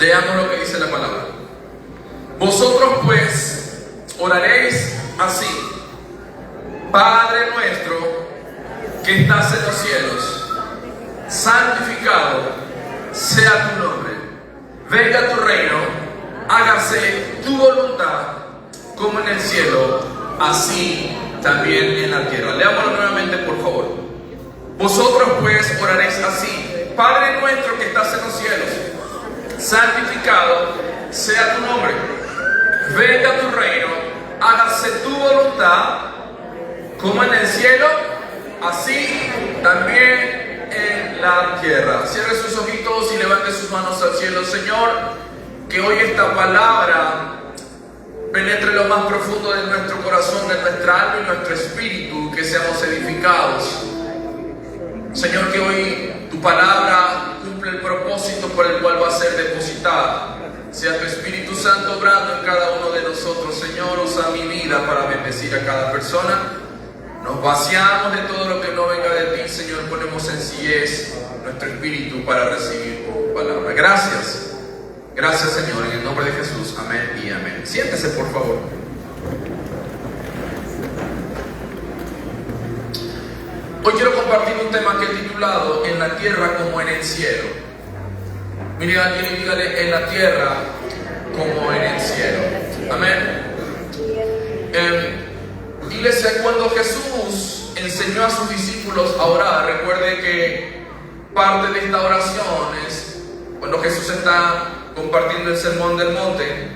Leamos lo que dice la palabra. Vosotros pues oraréis así: Padre nuestro que estás en los cielos, santificado sea tu nombre. Venga tu reino, hágase tu voluntad como en el cielo, así también en la tierra. Leámoslo nuevamente, por favor. Vosotros pues oraréis así: Padre nuestro que estás en los cielos, santificado sea tu nombre. Venga tu reino, hágase tu voluntad como en el cielo, así también en la tierra. Cierre sus ojitos y levante sus manos al cielo. Señor, que hoy esta palabra penetre lo más profundo de nuestro corazón, de nuestra alma y nuestro espíritu, que seamos edificados. Señor, que hoy tu palabra cumple el propósito por el cual va a ser depositada. Sea tu Espíritu Santo obrando en cada uno de nosotros. Señor, usa mi vida para bendecir a cada persona. Nos vaciamos de todo lo que no venga de ti, Señor. Ponemos sencillez nuestro espíritu para recibir tu palabra. Gracias. Gracias, Señor, en el nombre de Jesús. Amén y amén. Siéntese, por favor. Hoy quiero compartir un tema que he titulado En la tierra como en el cielo. Mire a alguien y dígale: en la tierra como en el cielo. Amén. Iglesia, cuando Jesús enseñó a sus discípulos a orar, recuerde que parte de esta oración es cuando Jesús está compartiendo el sermón del monte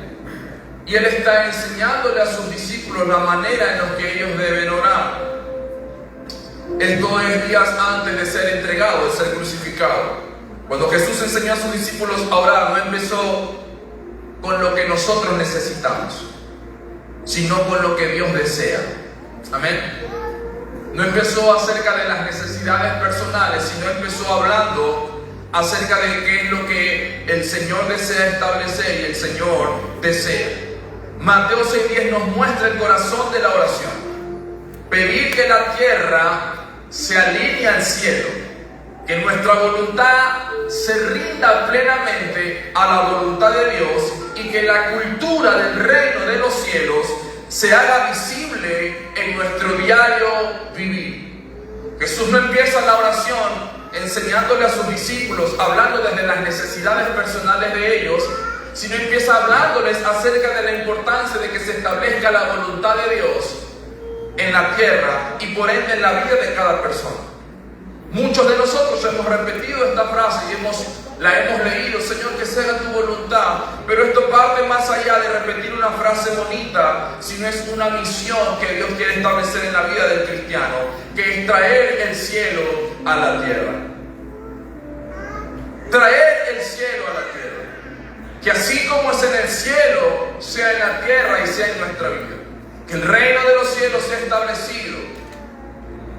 y Él está enseñándole a sus discípulos la manera en la que ellos deben orar. Esto es días antes de ser entregado, de ser crucificado. Cuando Jesús enseñó a sus discípulos a orar, no empezó con lo que nosotros necesitamos, sino con lo que Dios desea. Amén. No empezó acerca de las necesidades personales, sino empezó hablando acerca de qué es lo que el Señor desea establecer y el Señor desea. Mateo 6:10 nos muestra el corazón de la oración. Pedir que la tierra se alinee al cielo, que nuestra voluntad se rinda plenamente a la voluntad de Dios y que la cultura del reino de los cielos se haga visible en nuestro diario vivir. Jesús no empieza la oración enseñándole a sus discípulos, hablando desde las necesidades personales de ellos, sino empieza hablándoles acerca de la importancia de que se establezca la voluntad de Dios en la tierra y por ende en la vida de cada persona. Muchos de nosotros hemos repetido esta frase y la hemos leído: Señor, que se haga tu voluntad. Pero esto parte más allá de repetir una frase bonita, sino es una misión que Dios quiere establecer en la vida del cristiano, que es traer el cielo a la tierra. Traer el cielo a la tierra. Que así como es en el cielo, sea en la tierra y sea en nuestra vida. Que el reino de los cielos sea establecido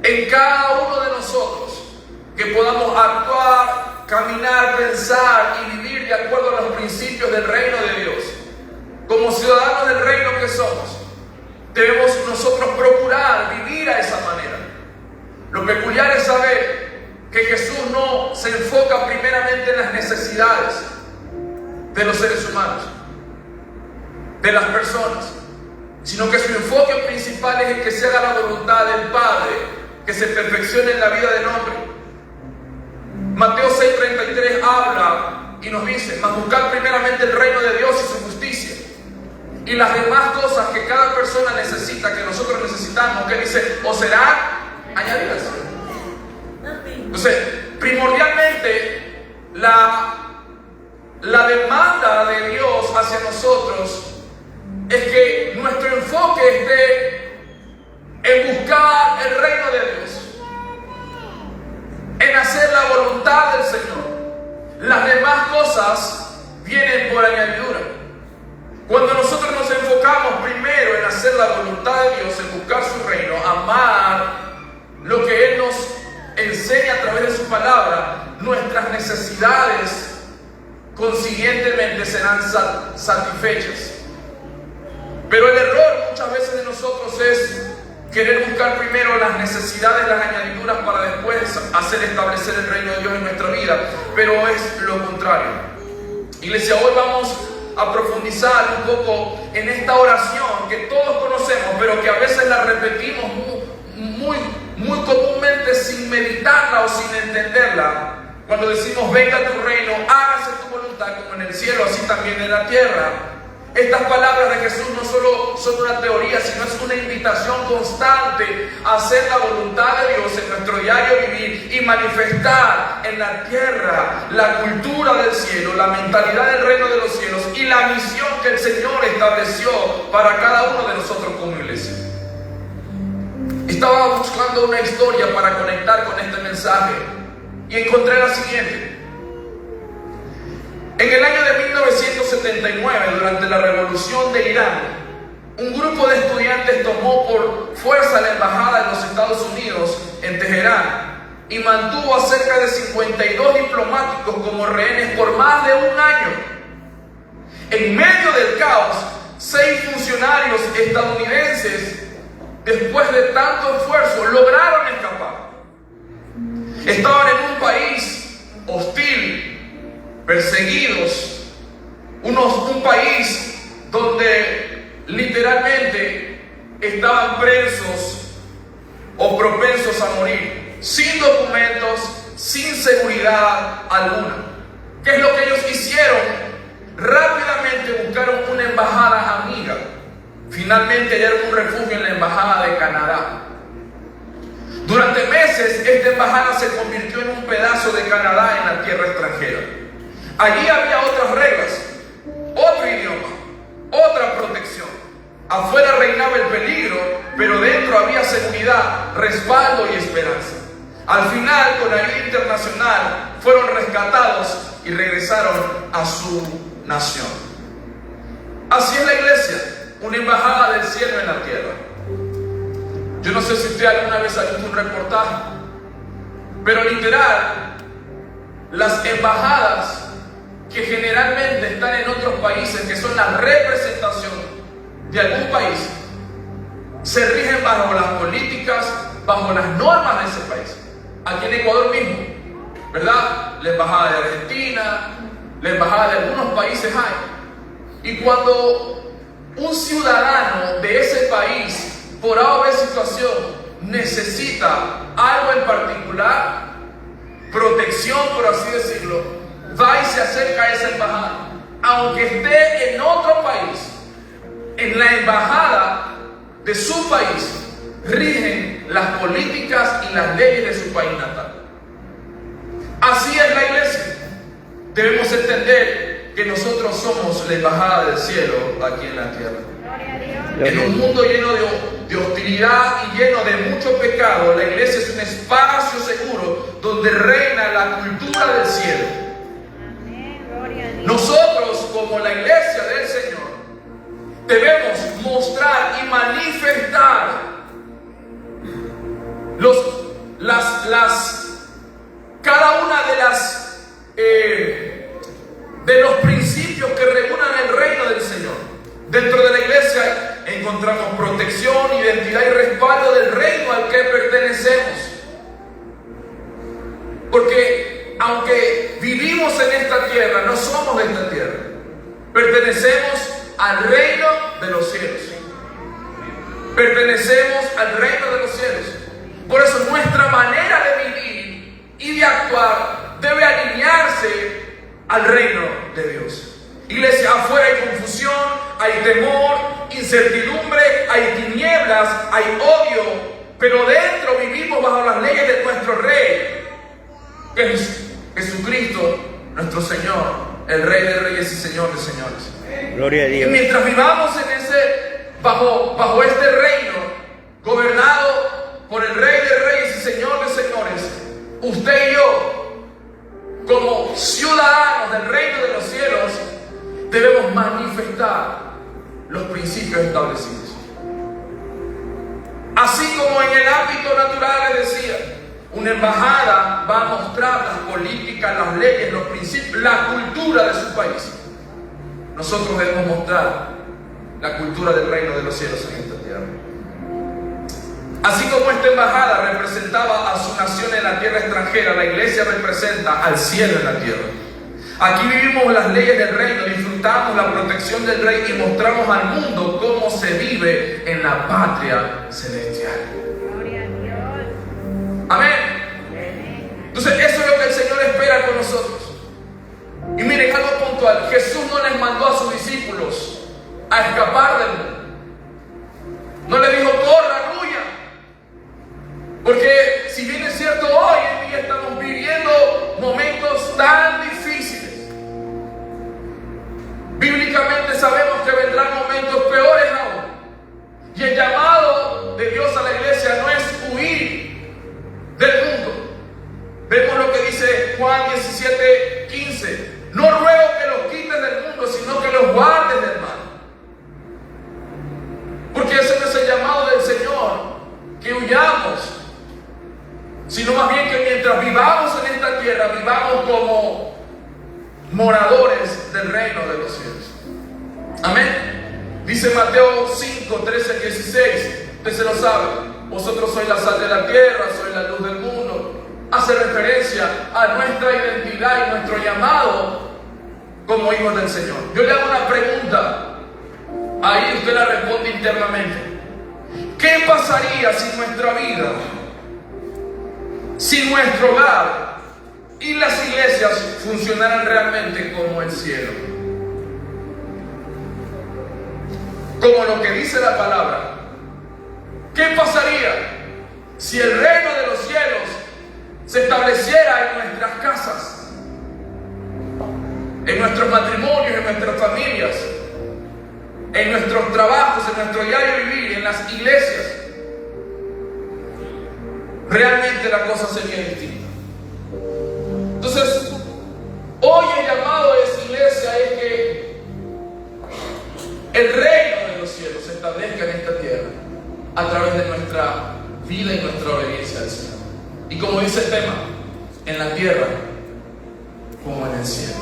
en cada uno de nosotros. Que podamos actuar, caminar, pensar y vivir de acuerdo a los principios del reino de Dios. Como ciudadanos del reino que somos, debemos nosotros procurar vivir a esa manera. Lo peculiar es saber que Jesús no se enfoca primeramente en las necesidades de los seres humanos, de las personas, sino que su enfoque principal es el que se haga la voluntad del Padre, que se perfeccione en la vida del hombre. Mateo 6:33 habla y nos dice: mas buscad primeramente el reino de Dios y su justicia, y las demás cosas que cada persona necesita, que nosotros necesitamos, que dice, os serán añadidas. Entonces, primordialmente, la demanda de Dios hacia nosotros es que nuestro enfoque esté en buscar el reino de Dios, en hacer la voluntad del Señor. Las demás cosas vienen por añadidura. Cuando nosotros nos enfocamos primero en hacer la voluntad de Dios, en buscar su reino, amar lo que Él nos enseña a través de su palabra, nuestras necesidades consiguientemente serán satisfechas. Pero el error muchas veces de nosotros es querer buscar primero las necesidades, las añadiduras, para después hacer establecer el reino de Dios en nuestra vida. Pero es lo contrario. Iglesia, hoy vamos a profundizar un poco en esta oración que todos conocemos, pero que a veces la repetimos muy comúnmente sin meditarla o sin entenderla. Cuando decimos: venga tu reino, hágase tu voluntad como en el cielo, así también en la tierra. Estas palabras de Jesús no solo son una teoría, sino es una invitación constante a hacer la voluntad de Dios en nuestro diario vivir y manifestar en la tierra la cultura del cielo, la mentalidad del reino de los cielos y la misión que el Señor estableció para cada uno de nosotros como iglesia. Estaba buscando una historia para conectar con este mensaje y encontré la siguiente. En el año de 1979, durante la revolución de Irán, un grupo de estudiantes tomó por fuerza la embajada de los Estados Unidos en Teherán y mantuvo a cerca de 52 diplomáticos como rehenes por más de un año. En medio del caos, 6 funcionarios estadounidenses, después de tanto esfuerzo, lograron escapar. Estaban en un país hostil, perseguidos, un país donde literalmente estaban presos o propensos a morir, sin documentos, sin seguridad alguna. ¿Qué es lo que ellos hicieron? Rápidamente buscaron una embajada amiga. Finalmente hallaron un refugio en la embajada de Canadá. Durante meses esta embajada se convirtió en un pedazo de Canadá en la tierra extranjera. Allí había otras reglas, otro idioma, otra protección. Afuera reinaba el peligro, pero dentro había seguridad, respaldo y esperanza. Al final, con ayuda internacional, fueron rescatados y regresaron a su nación. Así es la iglesia, una embajada del cielo en la tierra. Yo no sé si usted alguna vez ha visto un reportaje, pero literal, las embajadas que generalmente están en otros países, que son la representación de algún país, se rigen bajo las políticas, bajo las normas de ese país. Aquí en Ecuador mismo, ¿verdad? La embajada de Argentina, la embajada de algunos países hay. Y cuando un ciudadano de ese país, por A o B situación, necesita algo en particular, protección, por así decirlo, va y se acerca a esa embajada. Aunque esté en otro país, en la embajada de su país rigen las políticas y las leyes de su país natal. Así es la iglesia. Debemos entender que nosotros somos la embajada del cielo aquí en la tierra. En un mundo lleno de hostilidad y lleno de mucho pecado, la iglesia es un espacio seguro donde reina la cultura del cielo. Nosotros, como la iglesia del Señor, debemos mostrar y manifestar cada una de los principios que regulan el reino del Señor. Dentro de la iglesia encontramos protección, identidad y respaldo del reino al que pertenecemos. Porque aunque vivimos en esta tierra, no somos de esta tierra. Pertenecemos al reino de los cielos. Pertenecemos al reino de los cielos. Por eso nuestra manera de vivir y de actuar debe alinearse al reino de Dios. Iglesia, afuera hay confusión, hay temor, incertidumbre, hay tinieblas, hay odio, pero dentro vivimos bajo las leyes de nuestro Rey, que es Jesucristo, nuestro Señor, el Rey de Reyes y Señor de Señores. Gloria a Dios. Y mientras vivamos bajo este reino, gobernado por el Rey de Reyes y Señor de Señores, usted y yo, como ciudadanos del reino de los cielos, debemos manifestar los principios establecidos. Así como en el ámbito natural les decía, una embajada va a mostrar las políticas, las leyes, los principios, la cultura de su país. Nosotros debemos mostrar la cultura del reino de los cielos en esta tierra. Así como esta embajada representaba a su nación en la tierra extranjera, la iglesia representa al cielo en la tierra. Aquí vivimos las leyes del reino, disfrutamos la protección del rey y mostramos al mundo cómo se vive en la patria celestial. Gloria a Dios. Amén. Entonces eso es lo que el Señor espera con nosotros. Y miren algo puntual, Jesús no les mandó a sus discípulos a escapar del mundo. No le dijo, corran, huyan. Porque si bien es cierto, hoy en día estamos viviendo momentos tan difíciles. Bíblicamente sabemos que vendrán momentos peores aún. Y el llamado de Dios a la iglesia no es huir del mundo. Vemos lo que dice Juan 17:15. No ruego que los quites del mundo, sino que los guardes del mal. Porque ese no es el llamado del Señor, que huyamos, sino más bien que mientras vivamos en esta tierra, vivamos como moradores del reino de los cielos. Amén. Dice Mateo 5, 13, 16. Usted se lo sabe. Vosotros sois la sal de la tierra, sois la luz del mundo. Hace referencia a nuestra identidad y nuestro llamado como hijos del Señor. Yo le hago una pregunta. Ahí usted la responde internamente. ¿Qué pasaría si nuestra vida, si nuestro hogar y las iglesias funcionaran realmente como el cielo? Como lo que dice la palabra. ¿Qué pasaría si el reino de los cielos se estableciera en nuestras casas, en nuestros matrimonios, en nuestras familias, en nuestros trabajos, en nuestro diario vivir, en las iglesias? Realmente la cosa sería distinta. Entonces, hoy el llamado de esa iglesia es que el reino de los cielos se establezca en esta tierra a través de nuestra vida y nuestra obediencia al Señor. Y como dice el tema, en la tierra como en el cielo.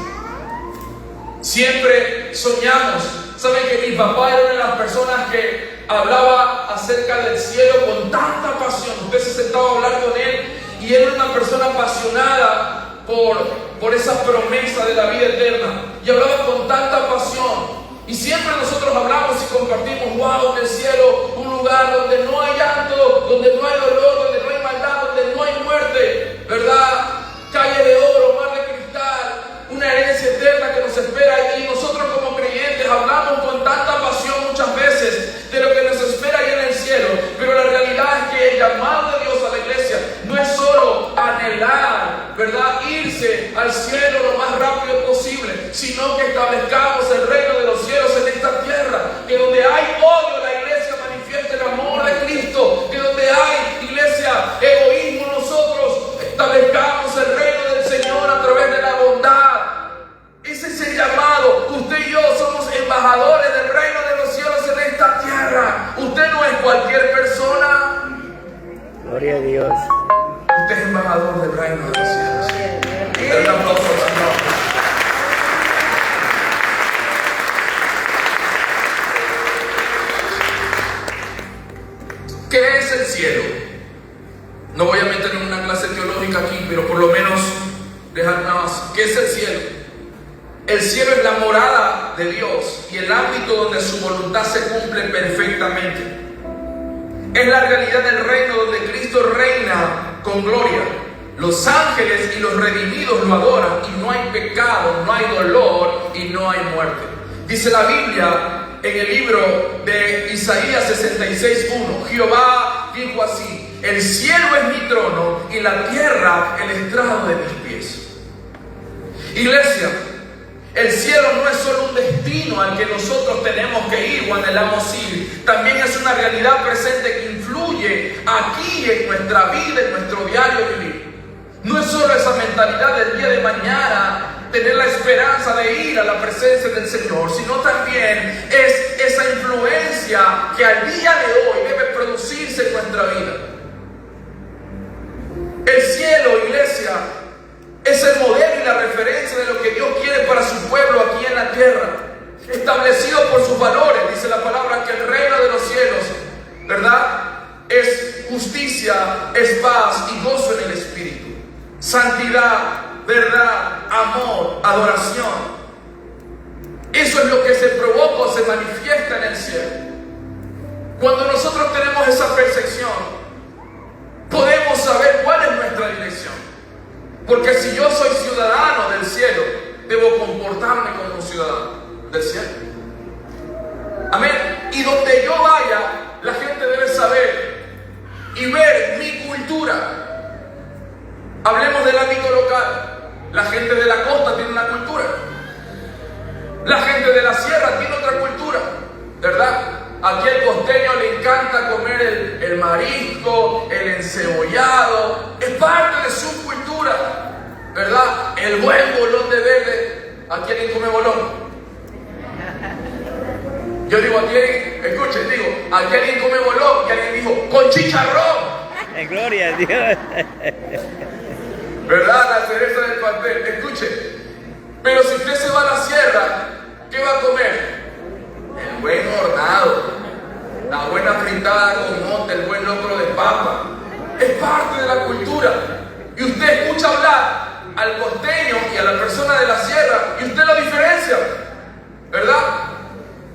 Siempre soñamos. Saben que mi papá era una de las personas que hablaba acerca del cielo con tanta pasión. Usted se sentaba a hablar con él y él era una persona apasionada por esa promesa de la vida eterna. Y hablaba con tanta pasión. Y siempre nosotros hablamos y compartimos, wow, en el cielo, un lugar donde no hay llanto, donde no hay dolor, donde no hay maldad, donde no hay muerte, ¿verdad? Calle de oro, mar de cristal, una herencia eterna que nos espera. Y nosotros como creyentes hablamos con tanta pasión muchas veces de lo que nos espera ahí en el cielo. Pero la realidad es que el llamado de Dios a la iglesia no es solo anhelar, ¿verdad?, irse al cielo lo más rápido posible, sino que establezcamos el reino de los cielos en esta tierra. Que donde hay odio, la iglesia manifieste el amor de Cristo. Que donde hay, iglesia, egoísmo, nosotros establezcamos el reino del Señor a través de la bondad. Ese es el llamado. Usted y yo somos embajadores del reino de los cielos en esta tierra. Usted no es cualquier persona. Gloria a Dios. Usted es embajador del reino de los cielos. Dale un aplauso al Señor. ¿Qué es el cielo? No voy a meter en una clase teológica aquí, pero por lo menos dejar nada más. ¿Qué es el cielo? El cielo es la morada de Dios y el ámbito donde su voluntad se cumple perfectamente. Es la realidad del reino donde Cristo reina con gloria. Los ángeles y los redimidos lo adoran y no hay pecado, no hay dolor y no hay muerte. Dice la Biblia en el libro de Isaías 66:1, Jehová dijo así: el cielo es mi trono y la tierra el estrado de mis pies. Iglesia, el cielo no es solo un destino al que nosotros tenemos que ir o anhelamos ir. También es una realidad presente que influye aquí en nuestra vida, en nuestro diario vivir. No es solo esa mentalidad del día de mañana, tener la esperanza de ir a la presencia del Señor, sino también es esa influencia que al día de hoy debe producirse en nuestra vida. El cielo, iglesia, es el modelo y la referencia de lo que Dios quiere para su pueblo aquí en la tierra, establecido por sus valores. Dice la palabra que el reino de los cielos, ¿verdad?, es justicia, es paz y gozo en el Espíritu, santidad, verdad, amor, adoración. Eso es lo que se provoca o se manifiesta en el cielo. Cuando nosotros tenemos esa percepción, podemos saber cuál es nuestra dirección. Porque si yo soy ciudadano del cielo, debo comportarme como un ciudadano del cielo. Amén. Y donde yo vaya, la gente debe saber y ver mi cultura. Hablemos del ámbito local. La gente de la costa tiene una cultura. La gente de la sierra tiene otra cultura, ¿verdad? Aquí al costeño le encanta comer el marisco, el encebollado. Es parte de su cultura, ¿verdad? El buen bolón de verde. ¿Aquí alguien come bolón? Yo digo, aquí alguien, escuchen, digo, aquí alguien come bolón, que alguien dijo, con chicharrón. Gloria a Dios. ¿Verdad? La cereza del pastel. Escuchen, pero si usted se va a la sierra, ¿qué va a comer? El buen hornado, la buena fritada con monte, el buen locro de papa. Es parte de la cultura. Y usted escucha hablar al costeño y a la persona de la sierra y usted lo diferencia, ¿verdad?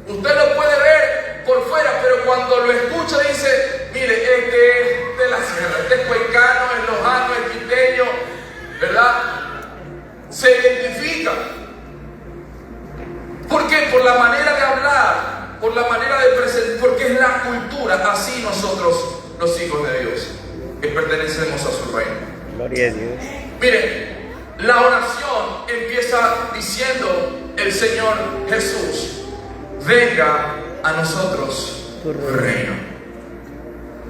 Usted lo puede ver por fuera, pero cuando lo escucha dice, mire, este es de la sierra, este es cuencano, es lojano, es quiteño, ¿verdad? Se identifica. ¿Por qué? Por la manera de hablar, por la manera de presentar, porque es la cultura. Así nosotros, los hijos de Dios, que pertenecemos a su reino. Gloria a Dios. Miren, la oración empieza diciendo el Señor Jesús, venga a nosotros tu reino.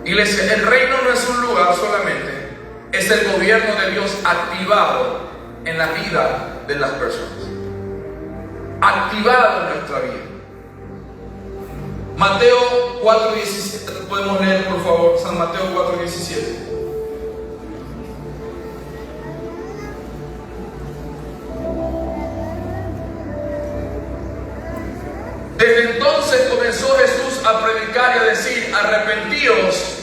Iglesia, el reino no es un lugar solamente, es el gobierno de Dios activado en la vida de las personas. Activado en nuestra vida. Mateo 4:17, podemos leer por favor, San Mateo 4:17. Desde entonces comenzó Jesús a predicar y a decir, arrepentíos,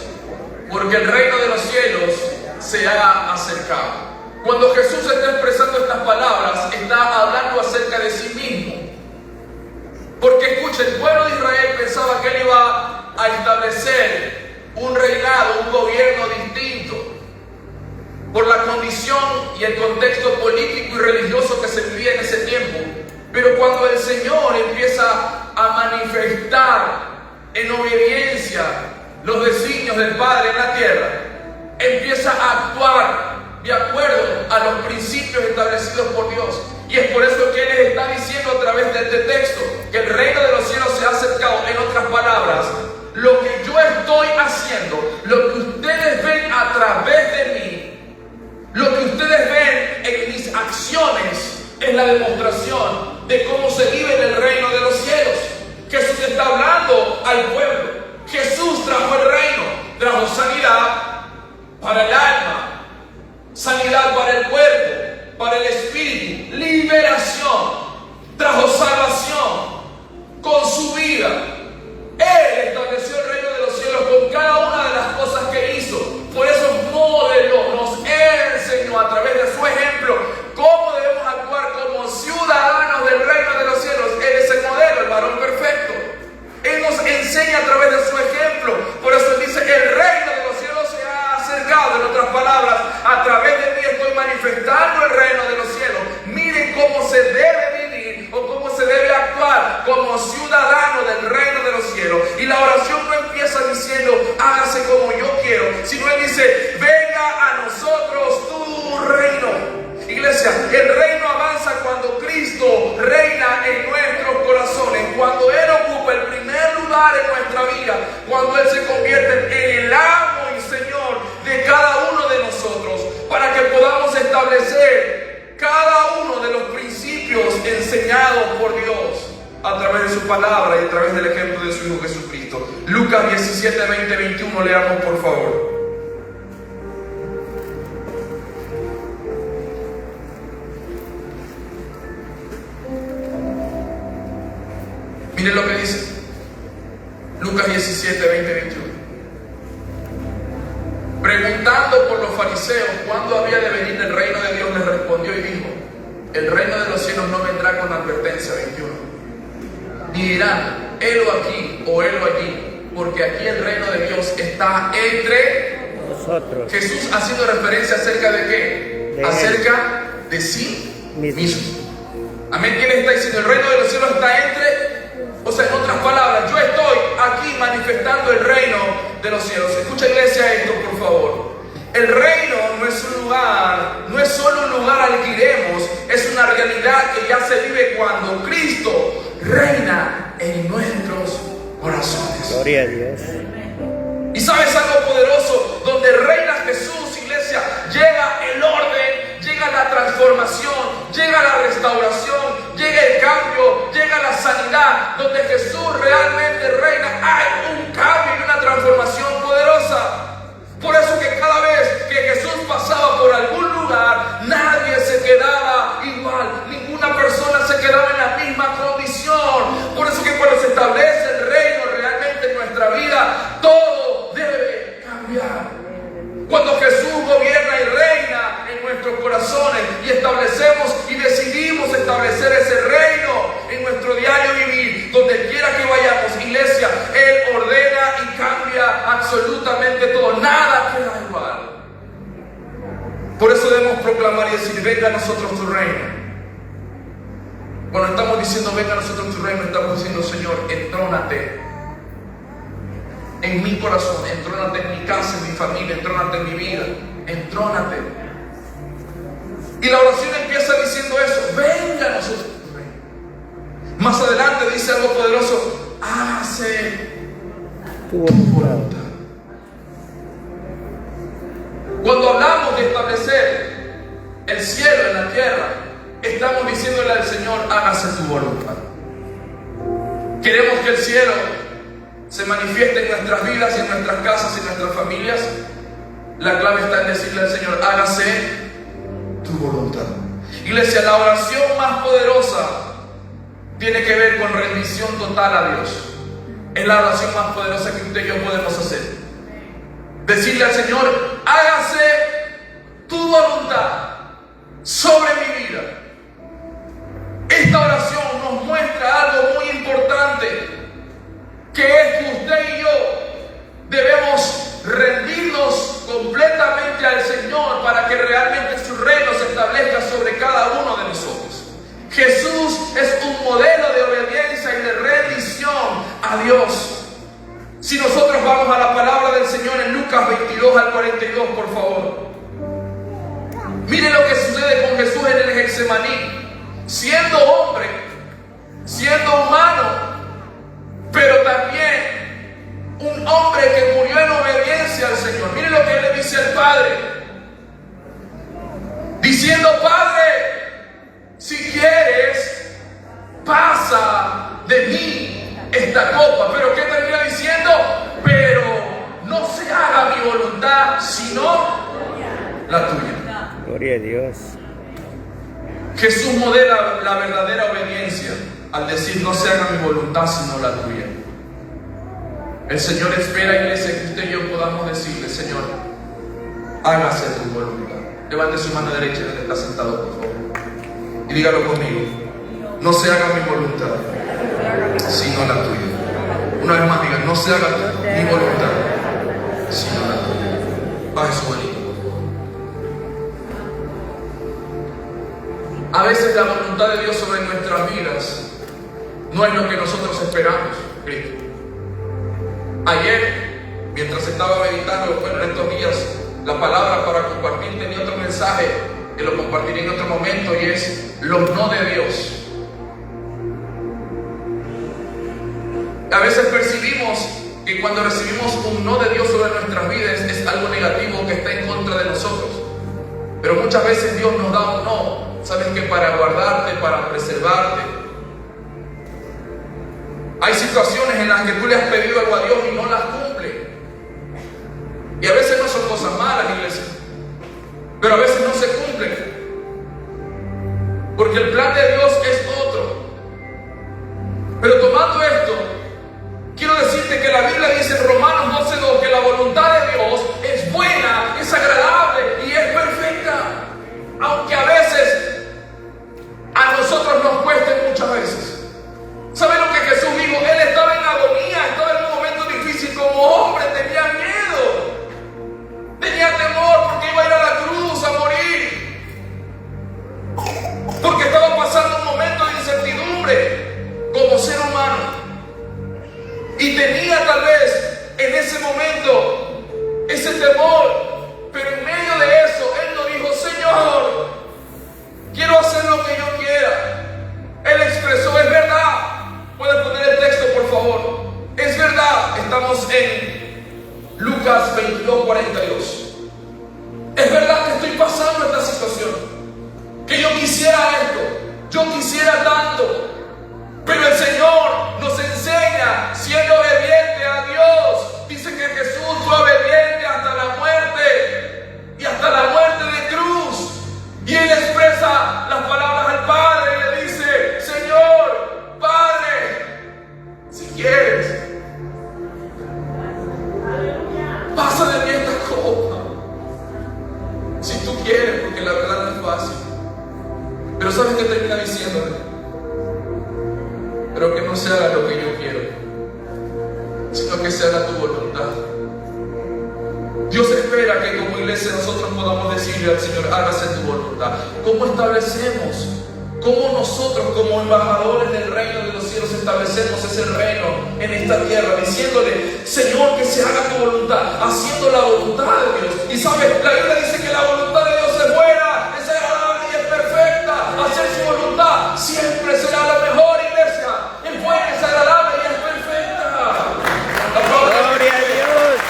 porque el reino de los cielos se ha acercado. Cuando Jesús está expresando estas palabras, está hablando acerca de sí mismo. Porque escucha, el pueblo de Israel pensaba que él iba a establecer un reinado, un gobierno distinto, por la condición y el contexto político y religioso que se vivía en ese tiempo. Pero cuando el Señor empieza a manifestar en obediencia los designios del Padre en la tierra, empieza a actuar de acuerdo a los principios establecidos por Dios. Y es por eso que Él les está diciendo a través de este texto que el reino de los cielos se ha acercado. En otras palabras, lo que yo estoy haciendo, lo que ustedes ven a través de mí, lo que ustedes ven en mis acciones, es la demostración de cómo se vive en el reino de los cielos. Jesús está hablando al pueblo. Jesús trajo el reino, trajo sanidad para el alma, sanidad para el cuerpo, para el espíritu, liberación, trajo salvación con su vida. Él estableció el reino de los cielos con cada una de las cosas que hizo. Por eso modeló, nos enseñó a través de su ejemplo cómo debemos actuar como ciudadanos del reino de los cielos. Él es el modelo, el varón perfecto. Él nos enseña a través de su ejemplo. Por eso Él dice, el reino de los cielos se ha acercado. En otras palabras, a través de mí estoy manifestando el reino de los cielos. Miren cómo se debe vivir o cómo se debe actuar como ciudadano del reino de los cielos. Y la oración no empieza diciendo, hágase como yo quiero, sino Él dice, venga a nosotros tu reino. Iglesia, el reino avanza cuando Cristo reina en nuestros corazones, cuando Él ocupa el primer lugar en nuestra vida, cuando Él se convierte en el amo y Señor de cada uno de nosotros, para que podamos establecer cada uno de los principios enseñados por Dios a través de su palabra y a través del ejemplo de su Hijo Jesucristo. Lucas 17, 20, 21, leamos por favor. Miren lo que dice Lucas 17, 20, 21. Preguntando por los fariseos cuándo había de venir el reino de Dios, les respondió: respondió y dijo: el reino de los cielos no vendrá con advertencia. 21. Ni dirán, helo aquí o helo allí, porque aquí el reino de Dios está entre Nosotros. Jesús, haciendo referencia acerca de qué? De Acerca de sí mismo. mismo. Amén. ¿Quién está diciendo? El reino de los cielos está entre. O sea, en otras palabras, yo estoy aquí manifestando el reino de los cielos. Escucha, iglesia, esto, por favor. El reino no es un lugar, no es solo un lugar al que iremos, es una realidad que ya se vive cuando Cristo reina en nuestros corazones. Gloria a Dios. Y sabes algo poderoso, donde reina Jesús, iglesia, llega el orden, llega la transformación, llega la restauración, llega el cambio, llega la sanidad. Donde Jesús realmente reina, hay un cambio y una transformación poderosa. Por eso que cada vez que Jesús pasaba por algún lugar, nadie se quedaba igual, ninguna persona se quedaba en la misma condición. Por eso que cuando se establece el reino realmente en nuestra vida, todo debe cambiar. Cuando Jesús gobierna y reina en nuestros corazones y establecemos y decidimos establecer ese reino en nuestro diario vivir, donde quiera que vayamos, iglesia, Él ordena y cambia absolutamente todo. Nada queda igual. Por eso debemos proclamar y decir: venga a nosotros tu reino. Cuando estamos diciendo venga a nosotros tu reino, estamos diciendo: Señor, entrónate en mi corazón, entrónate en mi casa, en mi familia, entrónate en mi vida, entrónate. Y la oración empieza diciendo eso: venga a nosotros tu reino. Más adelante dice algo poderoso: hágase Tu voluntad. Cuando hablamos de establecer el cielo en la tierra, estamos diciéndole al Señor: hágase tu voluntad. Queremos que el cielo se manifieste en nuestras vidas, en nuestras casas, en nuestras familias. La clave está en decirle al Señor: hágase tu voluntad. Iglesia, la oración más poderosa tiene que ver con rendición total a Dios. Es la oración más poderosa que usted y yo podemos hacer. Decirle al Señor: hágase tu voluntad sobre mi vida. Esta oración nos muestra algo muy importante, que es que usted y yo debemos rendirnos completamente al Señor para que realmente su reino se establezca sobre cada uno de nosotros. Jesús es un modelo de obediencia y de rendición a Dios. Si nosotros vamos a la palabra del Señor en Lucas 22 al 42, por favor. Mire lo que sucede con Jesús en el Getsemaní. Siendo hombre, siendo humano, pero también un hombre que murió en obediencia al Señor. Mire lo que él le dice al Padre, diciendo: Padre, si quieres, pasa de mí esta copa. Pero ¿qué termina diciendo? Pero no se haga mi voluntad, sino la tuya. Gloria a Dios. Jesús modela la verdadera obediencia al decir: no se haga mi voluntad sino la tuya. El Señor espera, iglesia, que usted y yo podamos decirle: Señor, hágase tu voluntad. Levante su mano derecha donde está sentado, por favor, y dígalo conmigo: no se haga mi voluntad sino la tuya. Una vez más diga: no se haga mi voluntad sino la tuya. Baje su manito. A veces la voluntad de Dios sobre nuestras vidas no es lo que nosotros esperamos, Cristo. Ayer, mientras estaba meditando, bueno, en estos días, la palabra para compartir, tenía otro mensaje que lo compartiré en otro momento, y es los no de Dios. A veces percibimos que cuando recibimos un no de Dios sobre nuestras vidas es algo negativo que está en contra de nosotros. Pero muchas veces Dios nos da un no, ¿sabes qué? Para guardarte, para preservarte. Hay situaciones en las que tú le has pedido algo a Dios y no las cumple. Y a veces no son cosas malas, iglesia, pero a veces no se cumplen, porque el plan de Dios es otro. Pero tomando esto, quiero decirte que la Biblia dice en Romanos 12:2 que la voluntad de Dios es buena, es agradable y es perfecta. Aunque a veces Si tú quieres, porque la verdad no es fácil. Pero ¿sabes qué termina diciéndole? Pero que no se haga lo que yo quiero, sino que se haga tu voluntad. Dios espera que como iglesia nosotros podamos decirle al Señor, hágase tu voluntad. ¿Cómo establecemos? ¿Cómo nosotros como embajadores del reino de los cielos establecemos ese reino en esta tierra? Diciéndole, Señor, que se haga tu voluntad, haciendo la voluntad de Dios. Y sabes, la Biblia dice que la voluntad de Dios es buena, es agradable y es perfecta. Hacer su voluntad siempre será la mejor, iglesia. Es buena, es agradable y es perfecta. Gloria a Dios.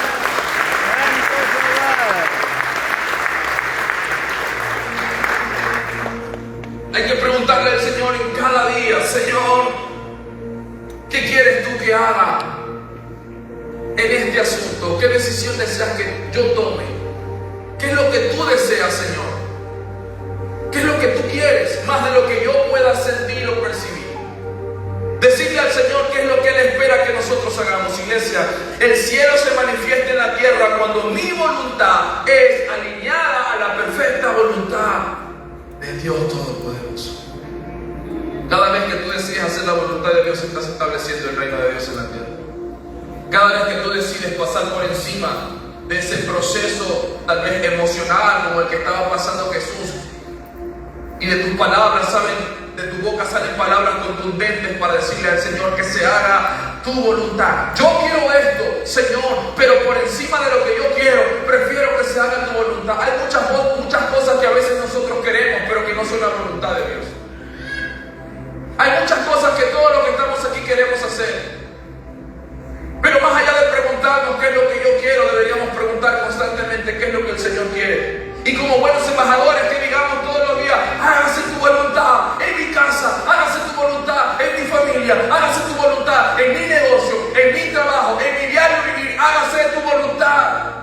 Hay que preguntarle al Señor en cada día, Señor, ¿qué quieres tú que haga en este asunto? ¿Qué decisión deseas que yo tome? ¿Qué es lo que tú deseas, Señor? ¿Qué es lo que tú quieres? Más de lo que yo pueda sentir o percibir. Decirle al Señor qué es lo que Él espera que nosotros hagamos, iglesia. El cielo se manifiesta en la tierra cuando mi voluntad es alineada a la perfecta voluntad de Dios Todopoderoso. Cada vez que tú decides hacer la voluntad de Dios, estás estableciendo el reino de Dios en la tierra. Cada vez que tú decides pasar por encima de ese proceso tal vez emocional como el que estaba pasando Jesús, y de tus palabras, ¿saben? De tu boca salen palabras contundentes para decirle al Señor que se haga tu voluntad. Yo quiero esto, Señor, pero por encima de lo que yo quiero, prefiero que se haga tu voluntad. Hay muchas cosas que a veces nosotros queremos, pero que no son la voluntad de Dios. Hay muchas cosas que todos los que estamos aquí queremos hacer. Pero más allá de preguntarnos qué es lo que yo quiero, deberíamos preguntar constantemente qué es lo que el Señor quiere. Y como buenos embajadores que digamos todos los días, hágase tu voluntad en mi casa, hágase tu voluntad en mi familia, hágase tu voluntad en mi negocio, en mi trabajo, en mi diario vivir, hágase tu voluntad.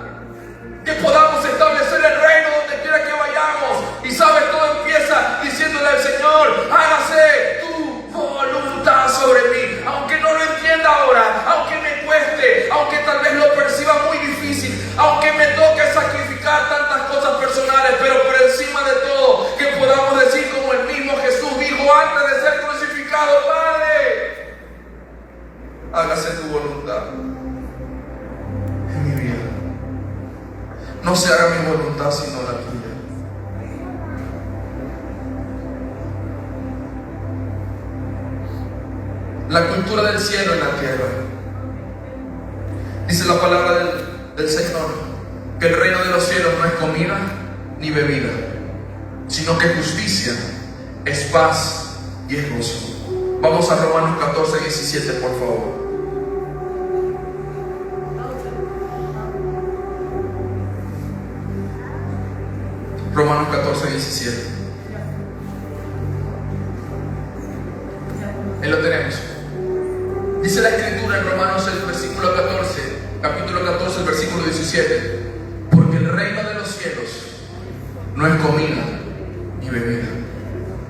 Que podamos establecer el reino donde quiera que vayamos. Y sabes, todo empieza diciéndole al Señor, hágase tu voluntad sobre mí. Aunque no lo entienda ahora, aunque me cueste, aunque tal vez lo perciba muy difícil, aunque me toque sacrificar tantas cosas personales, pero por encima de todo, que podamos decir como el mismo Jesús dijo antes de ser crucificado, Padre, hágase tu voluntad en mi vida. No se haga mi voluntad sino la tuya. La cultura del cielo en la tierra. Dice la palabra del Señor que el reino de los cielos no es comida ni bebida, sino que justicia, es paz y es gozo. Vamos a Romanos 14, 17, por favor. Romanos 14, 17. Ahí lo tenemos. Dice la Escritura en Romanos el versículo 14, capítulo 14, el versículo 17. Porque el reino de los cielos no es comida ni bebida,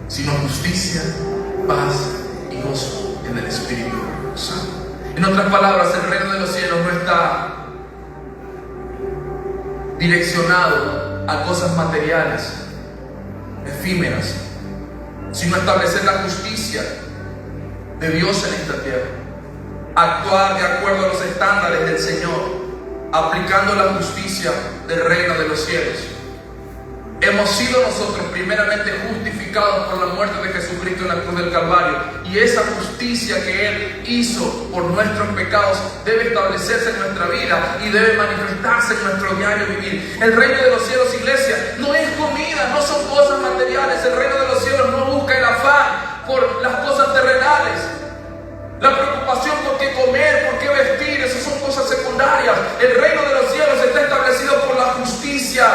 sino justicia, paz y gozo en el Espíritu Santo. En otras palabras, el reino de los cielos no está direccionado a cosas materiales, efímeras, sino establecer la justicia de Dios en esta tierra. Actuar de acuerdo a los estándares del Señor, aplicando la justicia del reino de los cielos. Hemos sido nosotros primeramente justificados por la muerte de Jesucristo en la cruz del Calvario, y esa justicia que Él hizo por nuestros pecados debe establecerse en nuestra vida y debe manifestarse en nuestro diario vivir. El reino de los cielos, iglesia, no es comida, no son cosas materiales. El reino de los cielos no busca el afán por las cosas terrenales, la preocupación por qué comer, por qué vestir, esas son cosas secundarias. El reino de los cielos está establecido por la justicia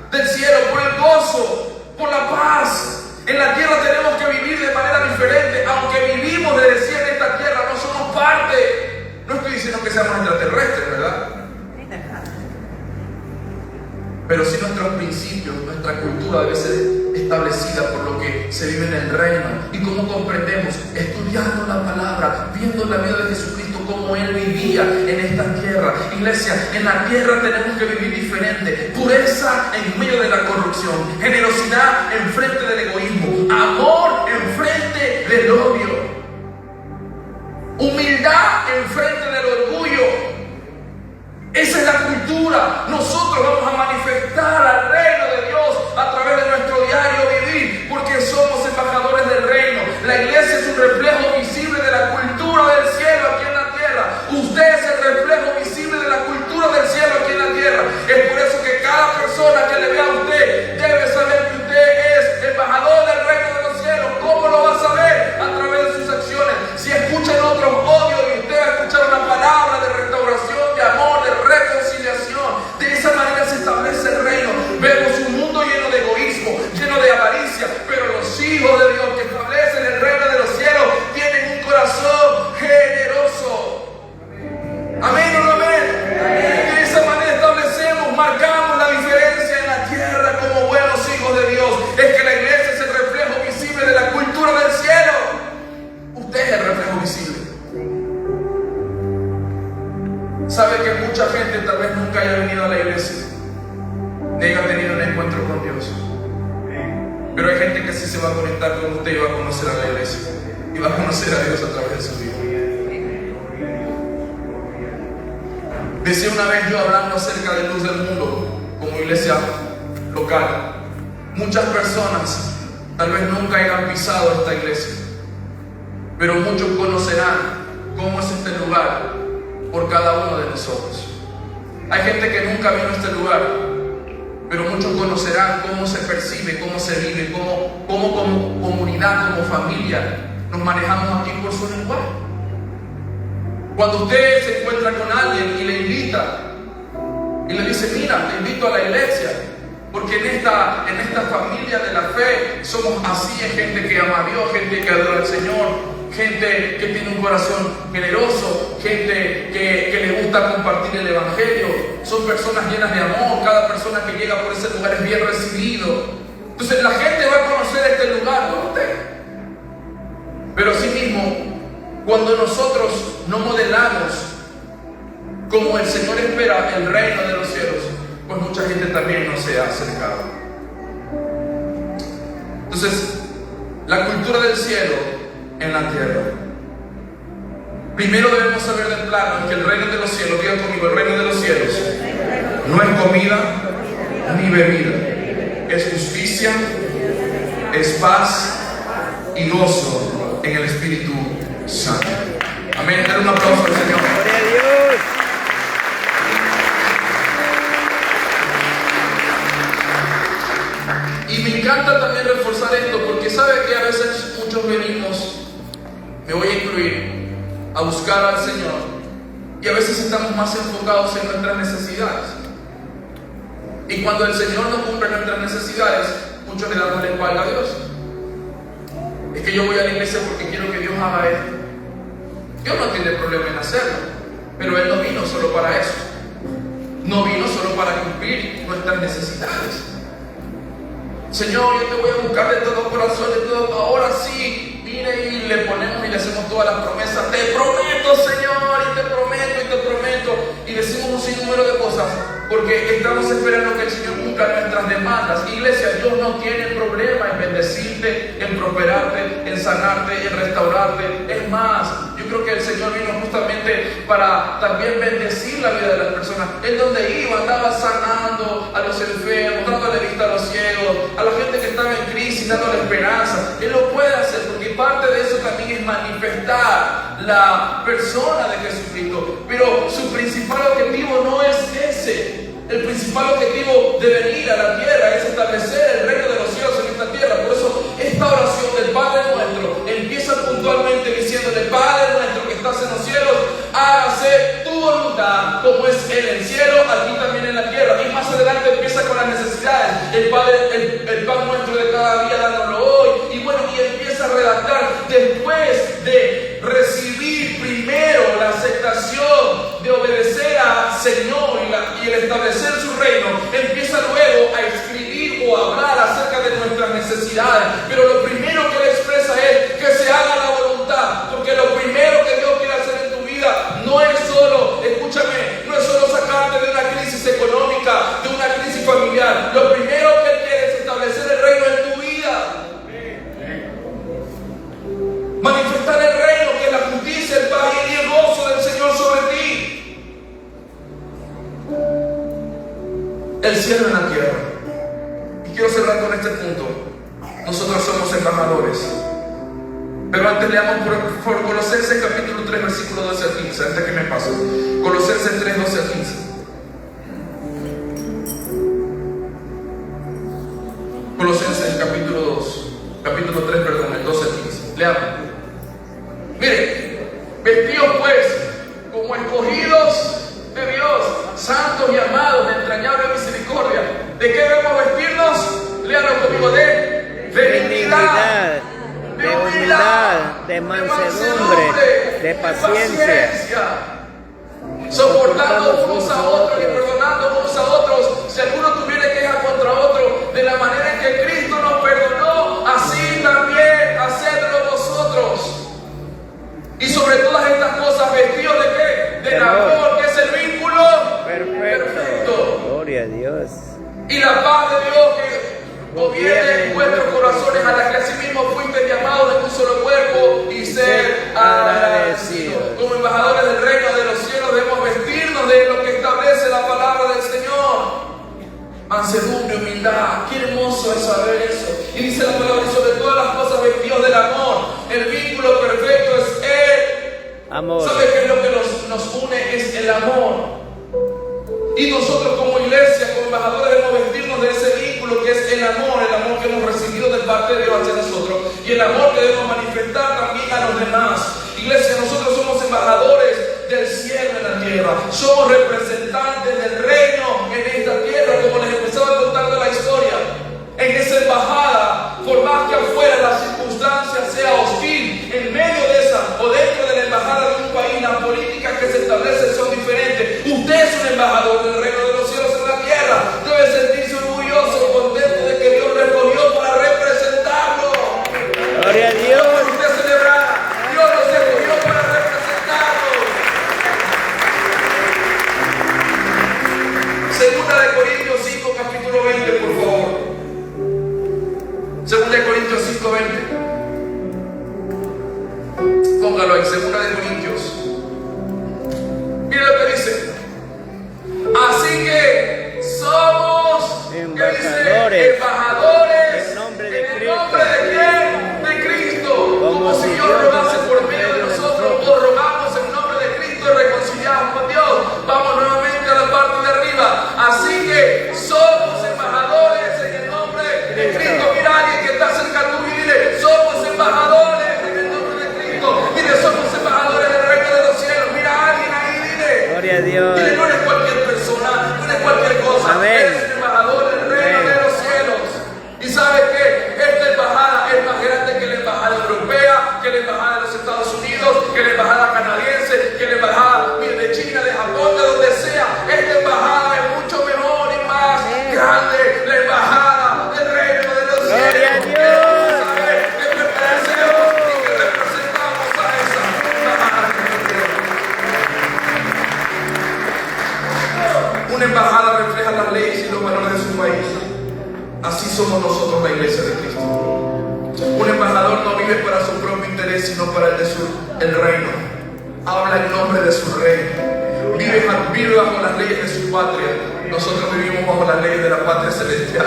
del cielo, por el gozo, por la paz. En la tierra tenemos que vivir de manera diferente. Aunque vivimos de decir en esta tierra, no somos parte. No estoy diciendo que seamos extraterrestres, ¿verdad? Pero sí nuestros principios, nuestra cultura debe ser establecida por lo que se vive en el reino. ¿Y cómo comprendemos? Estudiando la palabra, viendo la vida de Jesucristo, como Él vivía en esta tierra. Iglesia, en la tierra tenemos que vivir diferente. Pureza en medio de la corrupción, generosidad en frente del egoísmo, amor en frente del odio, humildad en frente del orgullo. Esa es la cultura. Nosotros vamos a manifestar al reino de Dios a través de nuestro diario vivir, porque somos embajadores del reino. La iglesia es un reflejo visible de la cultura del cielo aquí en la tierra. Usted es el reflejo visible de la cultura del cielo aquí en la tierra. Es por eso que cada persona que le vea a usted debe saber que usted es embajador del reino de los cielos. ¿Cómo lo va a saber? A través de sus acciones. Si escuchan otros odios y usted va a escuchar una palabra de restauración, de amor, de reconciliación, de esa manera se establece el reino. Vemos un mundo lleno de egoísmo, lleno de avaricia, pero los hijos de Dios que establecen el reino de los cielos tienen un corazón generoso. Amén o no amén. De esa manera establecemos, marcamos la diferencia en la tierra como buenos hijos de Dios. Es que la iglesia es el reflejo visible de la cultura del cielo. Usted es el reflejo visible. Sabe que mucha gente tal vez nunca haya venido a la iglesia, ni haya tenido un encuentro con Dios. Pero hay gente que sí se va a conectar con usted y va a conocer a la iglesia, y va a conocer a Dios a través de su vida. Decía una vez yo, hablando acerca de Luz del Mundo como iglesia local, muchas personas tal vez nunca hayan pisado esta iglesia, pero muchos conocerán cómo es este lugar por cada uno de nosotros. Hay gente que nunca vino a este lugar, pero muchos conocerán cómo se percibe, cómo se vive, cómo como comunidad, como familia nos manejamos aquí por su lenguaje. Cuando usted se encuentra con alguien y le invita y le dice: mira, te invito a la iglesia, porque en esta familia de la fe somos así. Es gente que ama a Dios, gente que adora al Señor, gente que tiene un corazón generoso, gente que le gusta compartir el evangelio. Son personas llenas de amor. Cada persona que llega por ese lugar es bien recibido. Entonces la gente va a conocer este lugar por usted. Pero asimismo, cuando nosotros no modelamos como el Señor espera el reino de los cielos, pues mucha gente también no se ha acercado. Entonces, la cultura del cielo en la tierra. Primero debemos saber del plano que el reino de los cielos, diga conmigo, el reino de los cielos no es comida ni bebida, es justicia, es paz y gozo en el Espíritu Santo. Amén. Dale un aplauso al Señor. Gloria a Dios. Y me encanta también reforzar esto, porque sabe que a veces muchos venimos, me voy a incluir, a buscar al Señor, y a veces estamos más enfocados en nuestras necesidades. Y cuando el Señor no cumple nuestras necesidades, muchos le damos la espalda a Dios. Es que yo voy a la iglesia porque quiero que Dios haga esto. Dios no tiene problema en hacerlo, pero Él no vino solo para eso. No vino solo para cumplir nuestras necesidades. Señor, yo te voy a buscar de todo corazón, de todo. Ahora sí, mire, y le ponemos y le hacemos todas las promesas. Te prometo, Señor, y te prometo, y te prometo. Y decimos un sinnúmero de cosas, porque estamos esperando que el Señor cumpla nuestras demandas. Iglesia, Dios no tiene problema en bendecirte, en prosperarte, en sanarte, en restaurarte. Es más, yo creo que el Señor vino justamente para también bendecir la vida de las personas. Él donde iba andaba sanando a los enfermos, dándole vista a los ciegos, a la gente que estaba en crisis, dándole esperanza. Él lo puede hacer, porque parte de eso también es manifestar la persona de Jesucristo. Pero su principal objetivo no es ese. El principal objetivo de venir a la tierra es establecer el reino de los cielos en esta tierra. Por eso esta oración del Padre nuestro empieza puntualmente diciéndole: Padre nuestro que estás en los cielos, hágase tu voluntad como es en el cielo, aquí también en la tierra. Y más adelante empieza con las necesidades. El pan nuestro de cada día dándolo hoy. Y bueno, y empieza a redactar después de recibir primero la aceptación de obedecer al Señor y el establecer su reino, empieza luego a escribir o a hablar acerca de nuestras necesidades. Pero lo primero que Él expresa es que se haga la voluntad, porque lo primero que Dios quiere hacer en tu vida cerrar con este punto. Nosotros somos embajadores. Pero antes leamos por Colosenses capítulo 3, versículo 12 al 15. Antes que me pase. Colosenses 3, 12 al 15. Colosenses capítulo 3, perdón, el 12 al 15. Leamos. Miren, vestidos pues como escogidos de Dios, santos y amados de entrañable misericordia. ¿De qué debemos vestirnos? Léanlo conmigo, de dignidad, de humildad, de mansedumbre, de paciencia, soportando unos a otros y perdonando unos a otros, si alguno tuviera queja contra otro, de la manera en que Cristo nos perdonó, así también hacedlo vosotros. Y sobre todas estas cosas, vestidos de qué? Del amor, que es el vínculo perfecto. Gloria a Dios. Y la paz de Dios que gobierne en vuestros corazones, a la que asimismo fuiste llamados en un solo cuerpo, y ser agradecidos. Como embajadores del reino de los cielos debemos vestirnos de lo que establece la palabra del Señor. Mansedumbre, humildad. Qué hermoso es saber eso. Y dice la palabra, sobre todas las cosas vestidos del amor. El vínculo perfecto es el amor. ¿Sabe qué es lo que nos une? Es el amor. Y nosotros como iglesia, como embajadores, debemos vestirnos de ese vínculo que es el amor que hemos recibido de parte de Dios hacia nosotros, y el amor que debemos manifestar también a los demás. Iglesia, nosotros somos embajadores del cielo en la tierra, somos representantes del reino en esta tierra, como les empezaba contando la historia. En esa embajada, por más que afuera la circunstancia sea hostil, en medio de esa o dentro de la embajada de un país, las políticas que se establecen son diferentes. Usted es un embajador del reino de los cielos en la tierra. Debe sentirse orgulloso, contento de que Dios lo escogió para representarlo. Gloria a Dios. Usted celebra, Dios los escogió para representarlo. Segunda de Corintios 5, capítulo 20, por favor. Segunda de Corintios 5, 20. Póngalo ahí, Segunda de Corintios. Mire lo que dice. Así que somos embajadores, embajadores en nombre de ¿en el Cristo? nombre de quién? De Cristo. Como si Dios Dios rogase por medio de nosotros. Todos rogamos en nombre de Cristo y reconciliamos con Dios. Vamos nuevamente a la parte de arriba. Así que somos embajadores en el nombre de Cristo. Mira a alguien que está cerca tuyo y dile, somos embajadores en el nombre de Cristo. Dile, somos embajadores del reino de los cielos. Mira a alguien ahí, dile. Gloria a Dios. Dile, no eres cualquier persona, no eres cualquier cosa. Amén. Eres el embajador del reino de los cielos. Y sabes que esta embajada es más grande que la embajada europea, que la embajada de los Estados Unidos, que la embajada canadiense, que la embajada de China, de Japón, de donde sea. Esta embajada es mucho mejor y más grande. La embajada del reino de los cielos. Gloria a Dios. Saber que pertenecemos y que representamos a esa embajada. Una embajada refleja las leyes y los valores de su país. Así somos nosotros, la iglesia de Cristo. Un embajador no vive para su propio interés, sino para el reino. Habla en nombre de su rey. Vive bajo las leyes de su patria. Nosotros vivimos bajo las leyes de la patria celestial.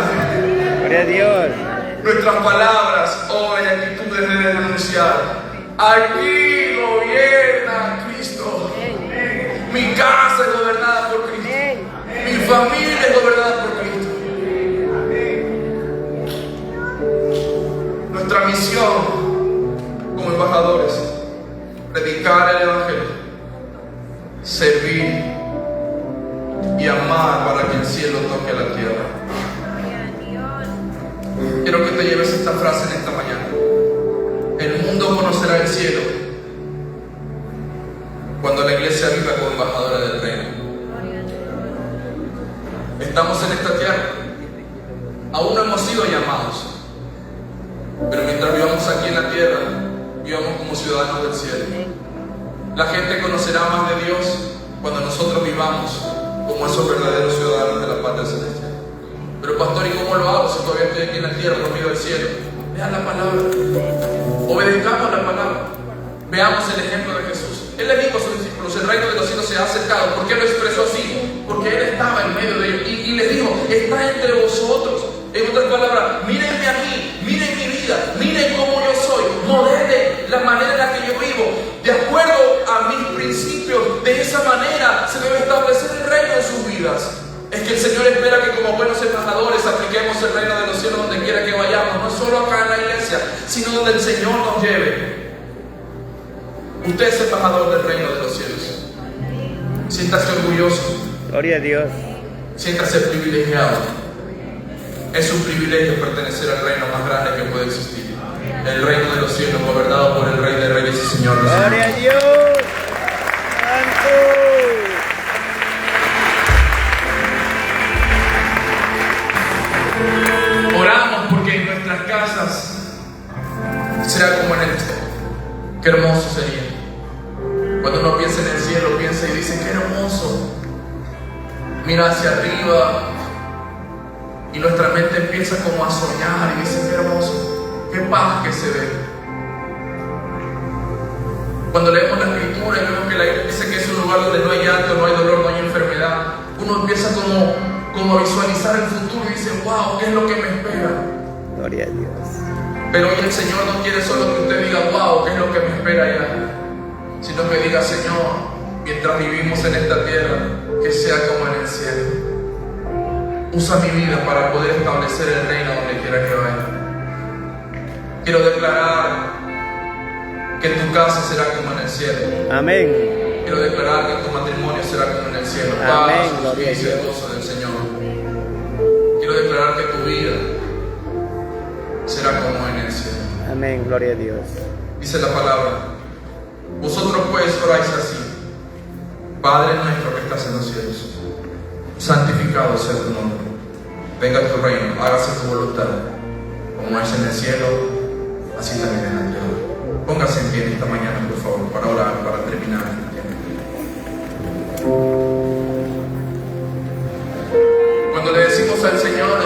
Gloria a Dios. Nuestras palabras, obras y actitudes deben denunciar: aquí gobierna Cristo. Mi casa es gobernada por Cristo. Mi familia es gobernada por Cristo. Nuestra misión como embajadores: predicar el evangelio, servir y amar para que el cielo toque la tierra. Quiero que te lleves esta frase en esta mañana. El mundo conocerá el cielo cuando la iglesia viva como embajadora del reino. Estamos en esta tierra, aún no hemos sido llamados, pero mientras vivamos aquí en la tierra, vivamos como ciudadanos del cielo. La gente conocerá más de Dios cuando nosotros vivamos como esos verdaderos ciudadanos de la patria celestial. Pero pastor, ¿y cómo lo hago si todavía estoy aquí en la tierra, no vivo del cielo? Vean la palabra, obedezcamos la palabra, veamos el ejemplo de Jesús. Él le dijo a sus discípulos: el reino de los cielos se ha acercado. ¿Por qué lo expresó así? Porque Él estaba en medio de ellos y les dijo: está entre vosotros. En otras palabras, mírenme a mí, miren mi vida, miren cómo yo soy, modelen la manera en la que yo vivo, de acuerdo a mis principios. De esa manera se debe establecer el reino en sus vidas. Es que el Señor espera que como buenos embajadores apliquemos el reino de los cielos donde quiera que vayamos, no solo acá en la iglesia, sino donde el Señor nos lleve. Usted es embajador del reino de los cielos. Siéntase orgulloso. Gloria a Dios. Siéntase privilegiado. Es un privilegio pertenecer al reino más grande que puede existir. El reino de los cielos, gobernado por el Rey de Reyes y Señor de Señores. Gloria a Dios. Santo. Oramos porque en nuestras casas sea como en el cielo. Qué hermoso sería. Cuando uno piensa en el cielo, piensa y dice, qué hermoso. Mira hacia arriba y nuestra mente empieza como a soñar y dice, qué hermoso, qué paz que se ve. Cuando leemos la escritura y vemos que la Biblia dice que es un lugar donde no hay llanto, no hay dolor, no hay enfermedad, uno empieza como a visualizar el futuro y dice, wow, ¿qué es lo que me espera? Gloria a Dios. Pero hoy el Señor no quiere solo que usted diga, wow, ¿qué es lo que me espera allá? Sino que diga, Señor, mientras vivimos en esta tierra, que sea como en el cielo. Usa mi vida para poder establecer el reino donde quiera que vaya. Quiero declarar que tu casa será como en el cielo. Amén. Quiero declarar que tu matrimonio será como en el cielo. Amén. Paz, justicia y gozo del Señor. Quiero declarar que tu vida será como en el cielo. Amén. Gloria a Dios. Dice la palabra: vosotros pues oráis así: Padre nuestro que estás en los cielos, santificado sea tu nombre. Venga tu reino, hágase tu voluntad, como es en el cielo, así también en la tierra. Póngase en pie esta mañana, por favor, para orar, para terminar este tiempo. Cuando le decimos al Señor,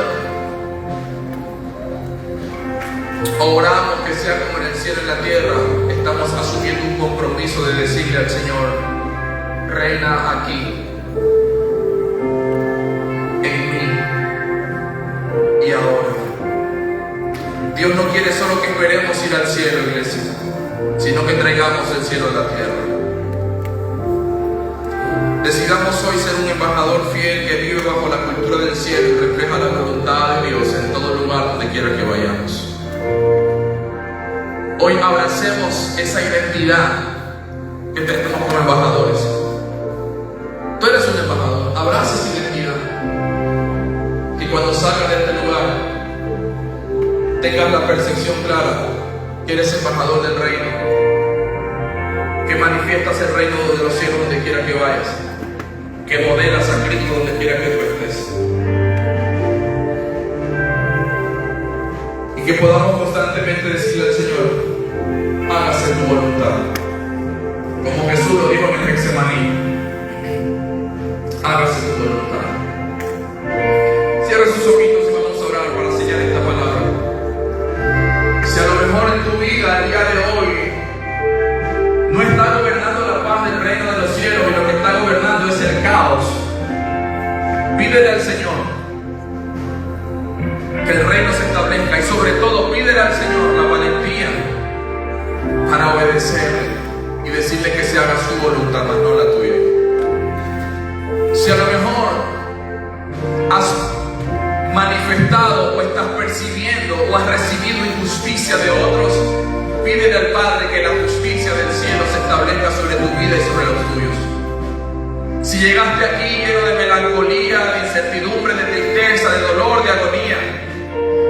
oramos que sea como en el cielo y en la tierra, estamos asumiendo un compromiso de decirle al Señor: reina aquí, en mí y ahora. Dios no quiere solo que esperemos ir al cielo, iglesia, sino que traigamos el cielo a la tierra. Decidamos hoy ser un embajador fiel que vive bajo la cultura del cielo y refleja la voluntad de Dios en todo lugar donde quiera que vayamos. Hoy abracemos esa identidad que tenemos como embajadores. Tú eres un embajador, abraza esa identidad. Y cuando salgas de este lugar, tengas la percepción clara que eres embajador del reino, que manifiestas el reino de los cielos donde quiera que vayas, que modelas a Cristo donde quiera que tú estés, y que podamos constantemente decirle al Señor: hágase tu voluntad, como Jesús lo dijo en el Getsemaní: hágase tu voluntad. Cierra sus ojitos y vamos a orar para sellar esta palabra. Si a lo mejor en tu vida, el día de hoy, no está gobernando la paz del reino de los cielos y lo que está gobernando es el caos, pídele al Señor que el reino se establezca, y sobre todo pídele al Señor la valentía para obedecerle y decirle que se haga su voluntad, más no la tuya. Si a lo mejor has manifestado o estás percibiendo o has recibido injusticia de otros, pídele al Padre que la justicia del cielo se establezca sobre tu vida y sobre los tuyos. Si llegaste aquí lleno de melancolía, de incertidumbre, de tristeza, de dolor, de agonía,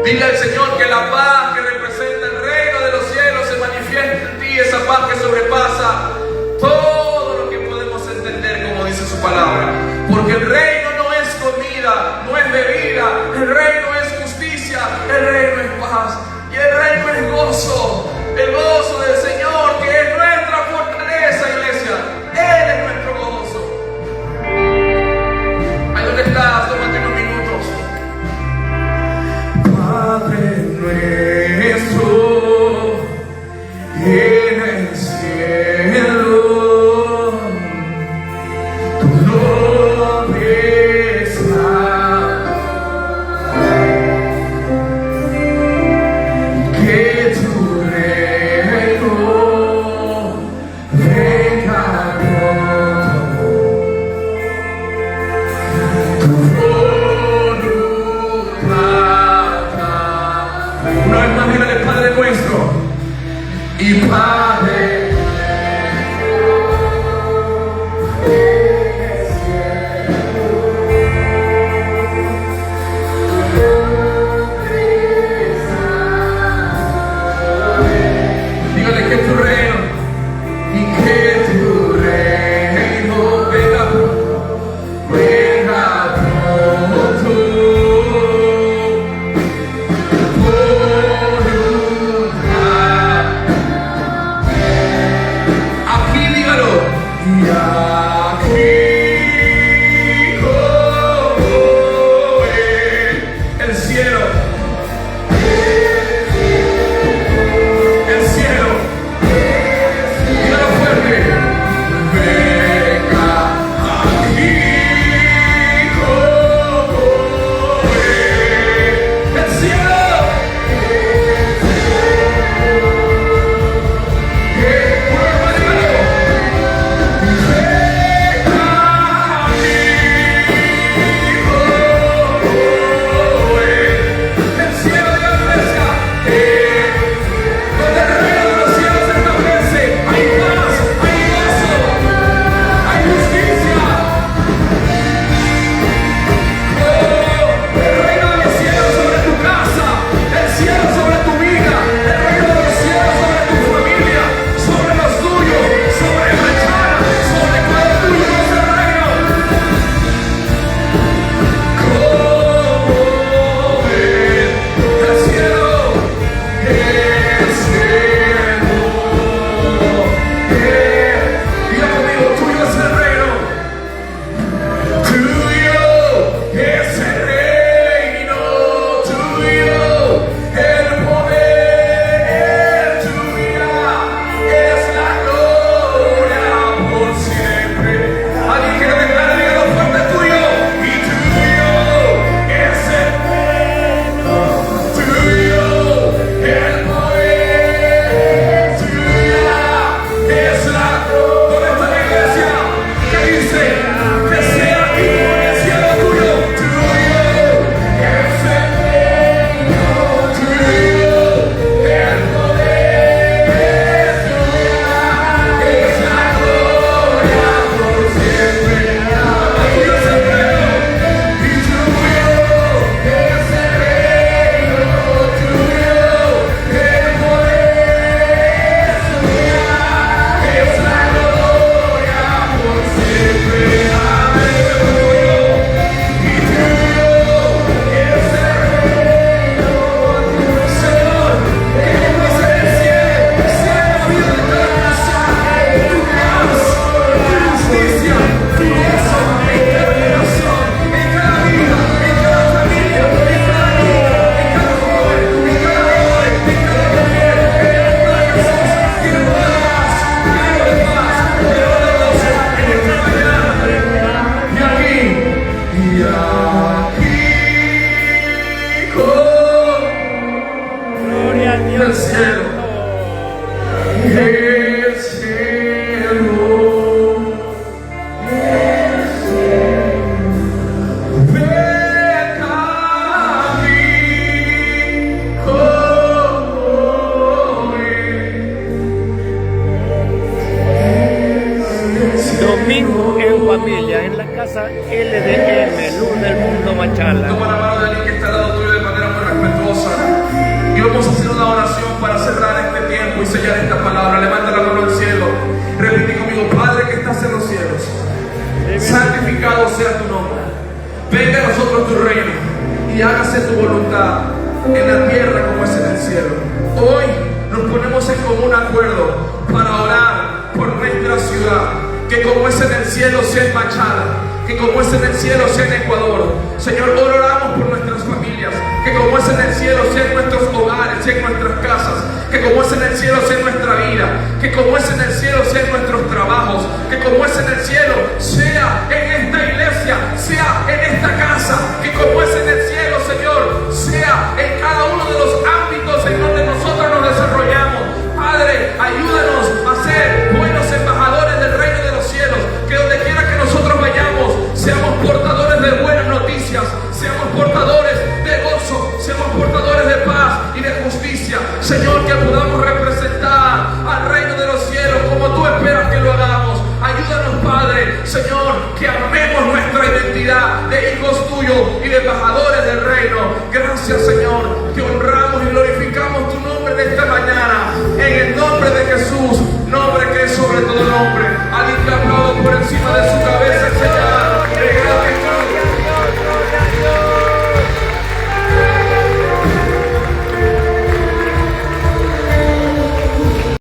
dile al Señor que la paz que representa el reino de los cielos se manifieste en ti, esa paz que sobrepasa todo lo que podemos entender, como dice su palabra. Porque el reino no es comida, no es bebida, el reino es justicia, el reino es paz y el reino es gozo. El gozo del Señor, que es nuestra fortaleza, iglesia. Él es nuestro gozo. Ahí donde estás, tómate unos minutos. Padre nuestro en el cielo, tu nombre está Una vez más, dígale Padre nuestro y Padre. Dígale que tu reino y que tu reino venga pronto. Aquí dígalo. Y aquí como en el cielo. El cielo. Dígalo fuerte. Venga aquí como en el cielo. El cielo, el cielo, venga aquí como Domingo en familia en la casa LDM, Luz del Mundo Machala. Toma la mano de alguien que está al lado tuyo de manera muy respetuosa. Y vamos a hacer una oración para cerrar este tiempo y sellar esta palabra. Levanta la mano al cielo. Repite conmigo: Padre que estás en los cielos, santificado sea tu nombre. Venga a nosotros tu reino y hágase tu voluntad en la tierra como es en el cielo. Hoy nos ponemos en común acuerdo para orar por nuestra ciudad. Que como es en el cielo sea en Machala, que como es en el cielo sea en Ecuador. Señor, hoy oramos por nuestras familias. Que como es en el cielo sea en nuestros hogares, sea en nuestras casas. Que como es en el cielo sea en nuestra vida. Que como es en el cielo sea en nuestros trabajos. Que como es en el cielo sea en esta iglesia, sea en esta casa. Que como es en el cielo, Señor, sea en cada uno de los ámbitos en donde nosotros nos desarrollamos. Padre, ayúdanos a ser buenos embajadores del reino de los cielos. Que donde quiera que nosotros vayamos, seamos portadores de buenas noticias, seamos portadores de gozo, seamos portadores de paz y de Señor, que podamos representar al reino de los cielos como tú esperas que lo hagamos. Ayúdanos, Padre, Señor, que amemos nuestra identidad de hijos tuyos y de embajadores